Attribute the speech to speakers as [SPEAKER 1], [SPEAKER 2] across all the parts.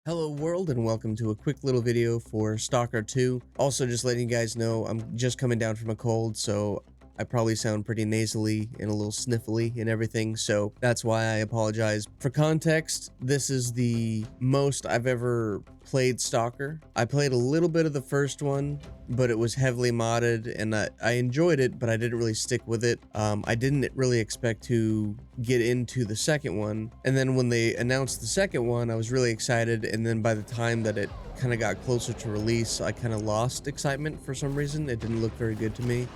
[SPEAKER 1] Hello world, and welcome to a quick little video for Stalker 2. Also, just letting you guys know I'm just coming down from a cold, so I probably sound pretty nasally and a little sniffly and everything, so that's why I apologize. For context, this is the most I've ever played Stalker. I played a little bit of the first one, but it was heavily modded, and I enjoyed it, but I didn't really stick with it. I didn't really expect to get into the second one, and then when they announced the second one, I was really excited, and then by the time that it kind of got closer to release, I kind of lost excitement for some reason. It didn't look very good to me.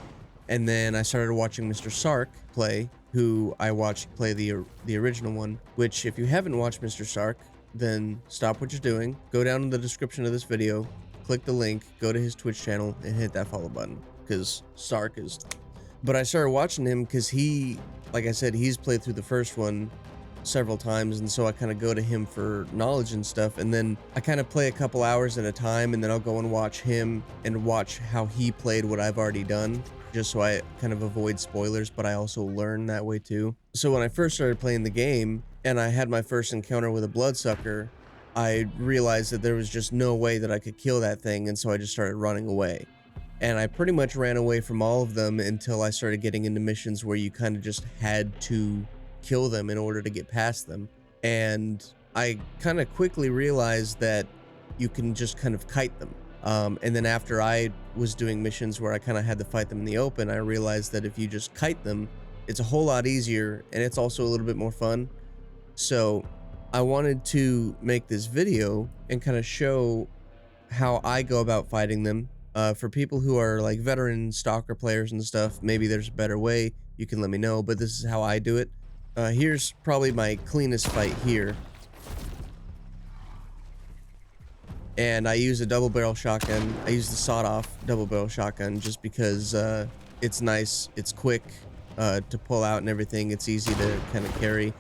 [SPEAKER 1] And then I started watching MrSark play, who I watched play the original one, which if you haven't watched MrSark, then stop what you're doing, go down in the description of this video, click the link, go to his Twitch channel, and hit that follow button, because Sark is... But I started watching him because he, like I said, he's played through the first one several times, and so I kind of go to him for knowledge and stuff, and then I kind of play a couple hours at a time, and then I'll go and watch him and watch how he played what I've already done, just so I kind of avoid spoilers, but I also learn that way too. So when I first started playing the game, and I had my first encounter with a Bloodsucker, I realized that there was just no way that I could kill that thing, and so I just started running away. And I pretty much ran away from all of them until I started getting into missions where you kind of just had to kill them in order to get past them. And I kind of quickly realized that you can just kind of kite them. And then after I was doing missions where I kind of had to fight them in the open, I realized that if you just kite them, it's a whole lot easier, and it's also a little bit more fun. So I wanted to make this video and kind of show how I go about fighting them. For people who are like veteran Stalker players and stuff, maybe there's a better way, you can let me know, but this is how I do it. Here's probably my cleanest fight here. And I use a double barrel shotgun. I use the sawed-off double barrel shotgun just because it's nice, it's quick to pull out and everything. It's easy to kind of carry.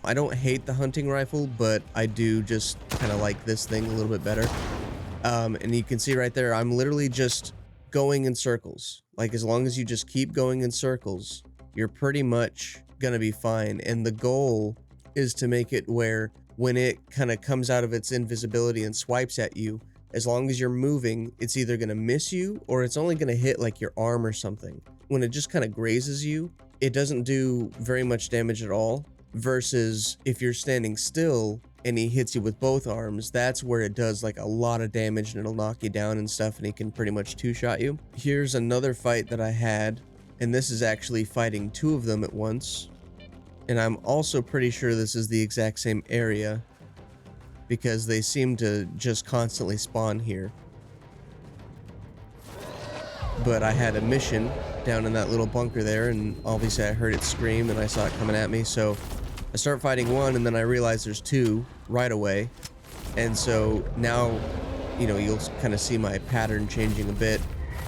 [SPEAKER 1] I don't hate the hunting rifle, but I do just kind of like this thing a little bit better. And you can see right there, I'm literally just going in circles. Like, as long as you just keep going in circles, you're pretty much gonna be fine. And the goal is to make it where when it kind of comes out of its invisibility and swipes at you, as long as you're moving, it's either going to miss you or it's only going to hit like your arm or something. When it just kind of grazes you, it doesn't do very much damage at all, versus if you're standing still and he hits you with both arms, that's where it does like a lot of damage and it'll knock you down and stuff, and he can pretty much two-shot you. Here's another fight that I had, and this is actually fighting two of them at once. And I'm also pretty sure this is the exact same area, because they seem to just constantly spawn here. But I had a mission down in that little bunker there, and obviously I heard it scream and I saw it coming at me, so I start fighting one, and then I realize there's two right away. And so now, you know, you'll kind of see my pattern changing a bit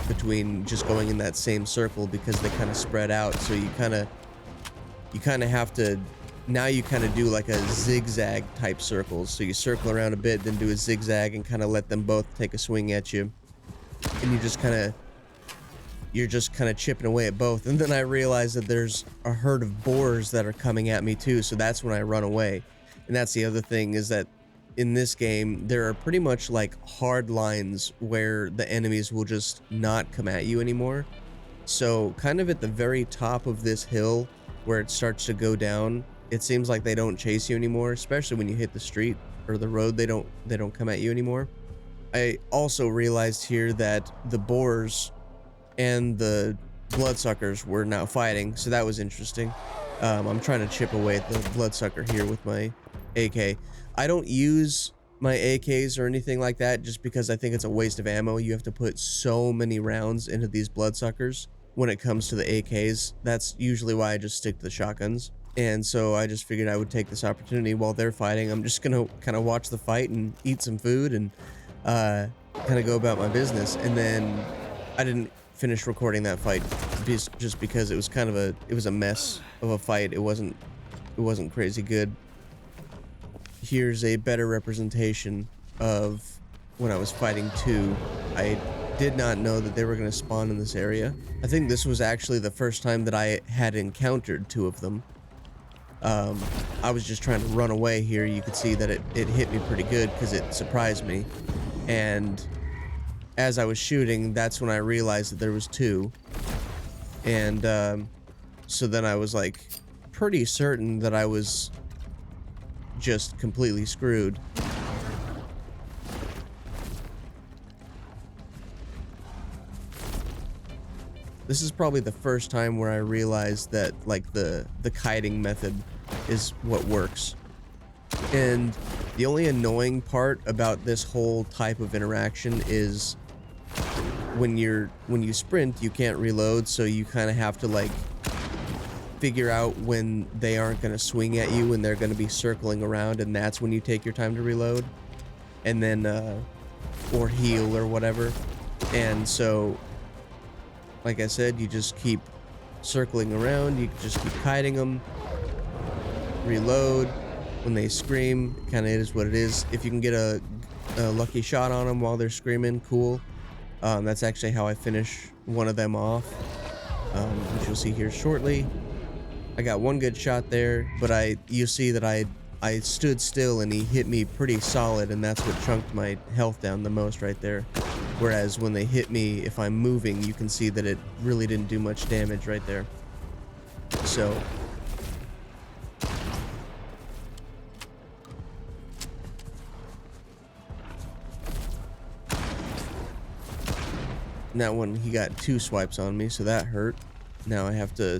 [SPEAKER 1] between just going in that same circle, because they kind of spread out, so you kind of have to, now you kind of do like a zigzag type circles. So you circle around a bit, then do a zigzag and kind of let them both take a swing at you. And you're just kind of chipping away at both. And then I realized that there's a herd of boars that are coming at me too. So that's when I run away. And that's the other thing, is that in this game, there are pretty much like hard lines where the enemies will just not come at you anymore. So kind of at the very top of this hill, where it starts to go down, it seems like they don't chase you anymore, especially when you hit the street or the road. They don't come at you anymore. I also realized here that the boars and the bloodsuckers were now fighting, so that was interesting. I'm trying to chip away at the bloodsucker here with my AK. I don't use my AKs or anything like that just because I think it's a waste of ammo. You have to put so many rounds into these bloodsuckers. When it comes to the AKs, that's usually why I just stick to the shotguns. And so I just figured I would take this opportunity while they're fighting. I'm just gonna kind of watch the fight and eat some food and kind of go about my business. And then I didn't finish recording that fight just because it was kind of a mess of a fight. It wasn't crazy good. Here's a better representation of when I was fighting two. I did not know that they were going to spawn in this area. I think this was actually the first time that I had encountered two of them. I was just trying to run away here. You could see that it hit me pretty good because it surprised me. And as I was shooting, that's when I realized that there was two. And so then I was like pretty certain that I was just completely screwed. This is probably the first time where I realized that like the kiting method is what works. And the only annoying part about this whole type of interaction is when you sprint, you can't reload, so you kind of have to like figure out when they aren't going to swing at you and they're going to be circling around, and that's when you take your time to reload and then or heal or whatever. And so like I said, you just keep circling around, you just keep kiting them, reload. When they scream, kind of is what it is. If you can get a lucky shot on them while they're screaming, cool. That's actually how I finish one of them off, which you'll see here shortly. I got one good shot there, but you see that I stood still and he hit me pretty solid, and that's what chunked my health down the most right there. Whereas when they hit me, if I'm moving, you can see that it really didn't do much damage right there. So that one, he got 2 swipes on me, so that hurt. Now I have to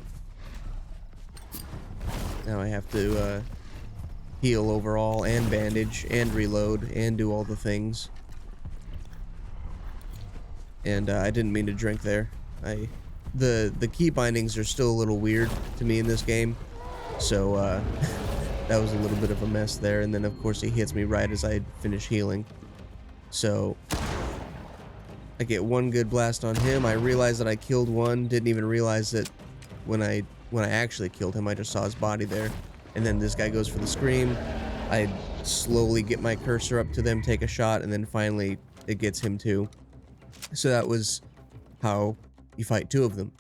[SPEAKER 1] heal overall and bandage and reload and do all the things. And I didn't mean to drink there. The key bindings are still a little weird to me in this game, so that was a little bit of a mess there. And then of course he hits me right as I finish healing, so I get one good blast on him. I realized that I killed one, didn't even realize that when I actually killed him, I just saw his body there. And then this guy goes for the scream. I slowly get my cursor up to them, take a shot, and then finally it gets him too. So that was how you fight 2 of them.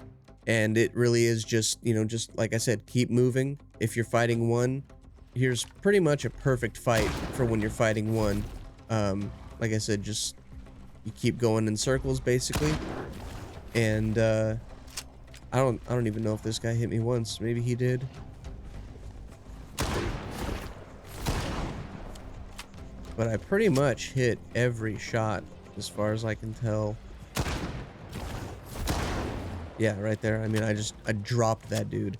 [SPEAKER 1] And it really is just, you know, just like I said, keep moving. If you're fighting one, here's pretty much a perfect fight for when you're fighting one. Like I said, just you keep going in circles basically. And I don't even know if this guy hit me once. Maybe he did. But I pretty much hit every shot as far as I can tell. Yeah, right there. I mean, I dropped that dude.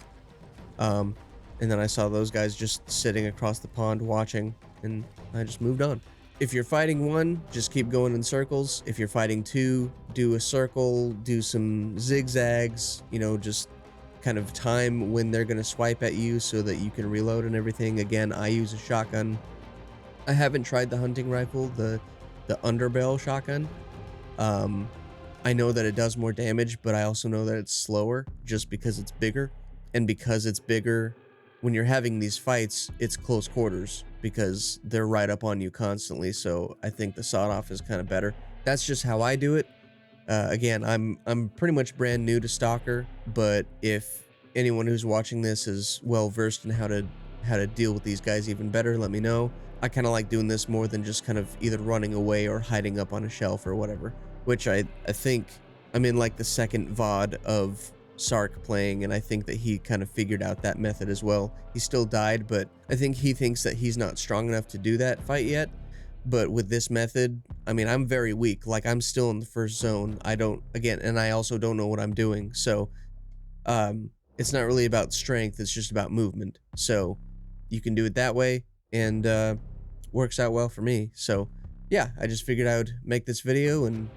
[SPEAKER 1] And then I saw those guys just sitting across the pond watching, and I just moved on. If you're fighting one, just keep going in circles. If you're fighting 2, do a circle, do some zigzags, you know, just kind of time when they're going to swipe at you so that you can reload and everything. Again, I use a shotgun. I haven't tried the hunting rifle, the underbarrel shotgun. I know that it does more damage, but I also know that it's slower just because it's bigger. And because it's bigger, when you're having these fights, it's close quarters because they're right up on you constantly. So I think the sawed-off is kind of better. That's just how I do it. Again, I'm pretty much brand new to Stalker, but if anyone who's watching this is well versed in how to deal with these guys even better, let me know. I kind of like doing this more than just kind of either running away or hiding up on a shelf or whatever, which I think I'm in like the second VOD of Sark playing, and I think that he kind of figured out that method as well. He still died, but I think he thinks that he's not strong enough to do that fight yet. But with this method, I mean, I'm very weak. Like, I'm still in the first zone. And I also don't know what I'm doing. So, it's not really about strength. It's just about movement. So you can do it that way, and works out well for me. So yeah, I just figured I would make this video and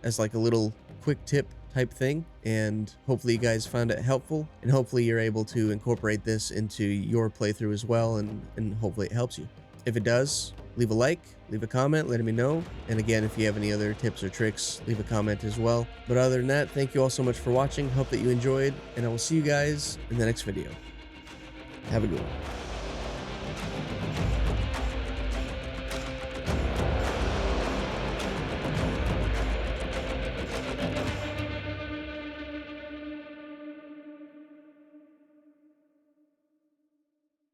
[SPEAKER 1] as like a little quick tip type thing, and hopefully you guys found it helpful, and hopefully you're able to incorporate this into your playthrough as well, and hopefully it helps you. If it does, leave a like, leave a comment, letting me know. And again, if you have any other tips or tricks, leave a comment as well. But other than that, thank you all so much for watching. Hope that you enjoyed, and I will see you guys in the next video. Have a good one.